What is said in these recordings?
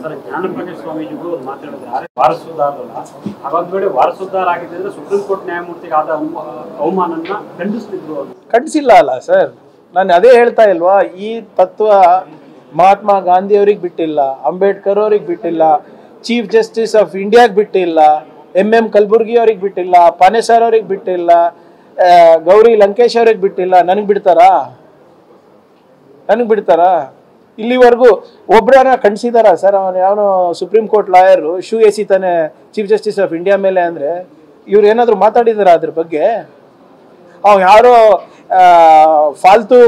Sir, Gnanaprakash ಸ್ವಾಮೀಜಿಗಳು ಒಂದು ಮಾತಾಡಿದ್ರೆ ವಾರಸುದಾರರಲ್ಲ, ಹಾಗೊಂದ್ ವೇಳೆ ವಾರಸುದಾರ ಆಗಿದೆ ಅಂದ್ರೆ ಸುಪ್ರೀಂ ಕೋರ್ಟ್ ನ್ಯಾಯಮೂರ್ತಿಗೆ ಆದ ಅವಮಾನನ ಖಂಡಿಸ್ತಿದ್ರು. ಖಂಡಿಸಿಲ್ಲ ಅಲ್ಲ ಸರ್, ನಾನು ಅದೇ ಹೇಳ್ತಾ ಇಲ್ವಾ, ಈ ತತ್ವ ಮಹಾತ್ಮ ಗಾಂಧಿ ಅವ್ರಿಗೆ ಬಿಟ್ಟಿಲ್ಲ, ಅಂಬೇಡ್ಕರ್ ಅವ್ರಿಗೆ ಬಿಟ್ಟಿಲ್ಲ, ಚೀಫ್ ಜಸ್ಟಿಸ್ ಆಫ್ ಇಂಡಿಯಾಗೆ ಬಿಟ್ಟಿಲ್ಲ, MM ಕಲಬುರ್ಗಿ ಅವ್ರಿಗೆ ಬಿಟ್ಟಿಲ್ಲ, ಪಾನೇಸರ್ ಅವ್ರಿಗೆ ಬಿಟ್ಟಿಲ್ಲ, ಗೌರಿ ಲಂಕೇಶ್ ಅವ್ರಿಗೆ ಬಿಟ್ಟಿಲ್ಲ. ನನಗೆ ಬಿಡ್ತಾರಾ? ಇಲ್ಲಿವರೆಗೂ ಒಬ್ಬರನ್ನ ಖಂಡಿಸಿದಾರ ಸರ್? ಅವನು ಯಾವನು ಸುಪ್ರೀಂ ಕೋರ್ಟ್ ಲಾಯರು ಶೂ ಎಸಿತಾನೆ ಚೀಫ್ ಜಸ್ಟಿಸ್ ಆಫ್ ಇಂಡಿಯಾ ಮೇಲೆ ಅಂದರೆ ಇವ್ರು ಏನಾದರೂ ಮಾತಾಡಿದಾರ ಅದ್ರ ಬಗ್ಗೆ? ಅವ್ ಯಾರೋ ಫಾಲ್ತು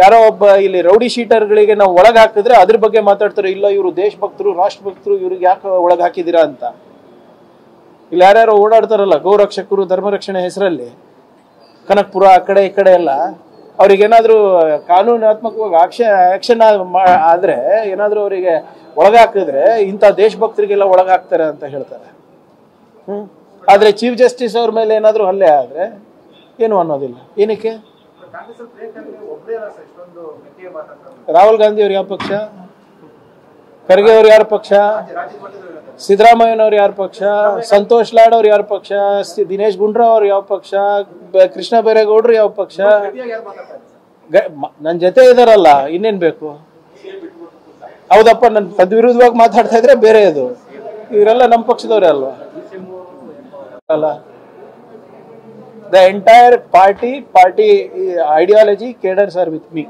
ಯಾರೋ ಒಬ್ಬ ಇಲ್ಲಿ ರೌಡಿ ಶೀಟರ್ಗಳಿಗೆ ನಾವು ಒಳಗೆ ಹಾಕಿದ್ರೆ ಅದ್ರ ಬಗ್ಗೆ ಮಾತಾಡ್ತಾರೆ. ಇಲ್ಲ, ಇವರು ದೇಶಭಕ್ತರು, ರಾಷ್ಟ್ರಭಕ್ತರು, ಇವ್ರಿಗೆ ಯಾಕೆ ಒಳಗೆ ಹಾಕಿದ್ದೀರಾ ಅಂತ. ಇಲ್ಲಿ ಯಾರ್ಯಾರೋ ಓಡಾಡ್ತಾರಲ್ಲ ಗೋರಕ್ಷಕರು, ಧರ್ಮರಕ್ಷಣೆ ಹೆಸರಲ್ಲಿ, ಕನಕಪುರ ಆ ಕಡೆ ಈ ಕಡೆ ಎಲ್ಲ, ಅವ್ರಿಗೇನಾದರೂ ಕಾನೂನಾತ್ಮಕವಾಗಿ ಆಕ್ಷನ್ ಆದರೆ ಏನಾದರೂ ಅವರಿಗೆ ಒಳಗಾಕಿದ್ರೆ ಇಂಥ ದೇಶಭಕ್ತರಿಗೆಲ್ಲ ಒಳಗಾಕ್ತಾರೆ ಅಂತ ಹೇಳ್ತಾರೆ. ಆದರೆ ಚೀಫ್ ಜಸ್ಟಿಸ್ ಅವ್ರ ಮೇಲೆ ಏನಾದರೂ ಹಲ್ಲೆ ಆದರೆ ಏನು ಅನ್ನೋದಿಲ್ಲ. ಏನಕ್ಕೆ? ರಾಹುಲ್ ಗಾಂಧಿ ಅವ್ರು ಯಾವ ಪಕ್ಷ? ಖರ್ಗೆ ಅವ್ರು ಯಾರ ಪಕ್ಷ? ಸಿದ್ದರಾಮಯ್ಯನವ್ರು ಯಾರ ಪಕ್ಷ? ಸಂತೋಷ್ ಲಾಡ್ ಅವ್ರು ಯಾರ ಪಕ್ಷ? ದಿನೇಶ್ ಗುಂಡ್ರಾವ್ ಅವ್ರು ಯಾವ ಪಕ್ಷ? ಕೃಷ್ಣ ಬೈರೇಗೌಡರು ಯಾವ ಪಕ್ಷ? ನನ್ನ ಜೊತೆ ಇದಾರಲ್ಲ, ಇನ್ನೇನ್ ಬೇಕು? ಹೌದಪ್ಪ, ನನ್ನ ತದ್ವಿರುದ್ಧವಾಗಿ ಮಾತಾಡ್ತಾ ಇದ್ರೆ ಬೇರೆ. ಇದು ಇವರೆಲ್ಲ ನಮ್ಮ ಪಕ್ಷದವ್ರೆ ಅಲ್ವಾ? ಅಲ್ಲ, the entire party ideology cadres are with me.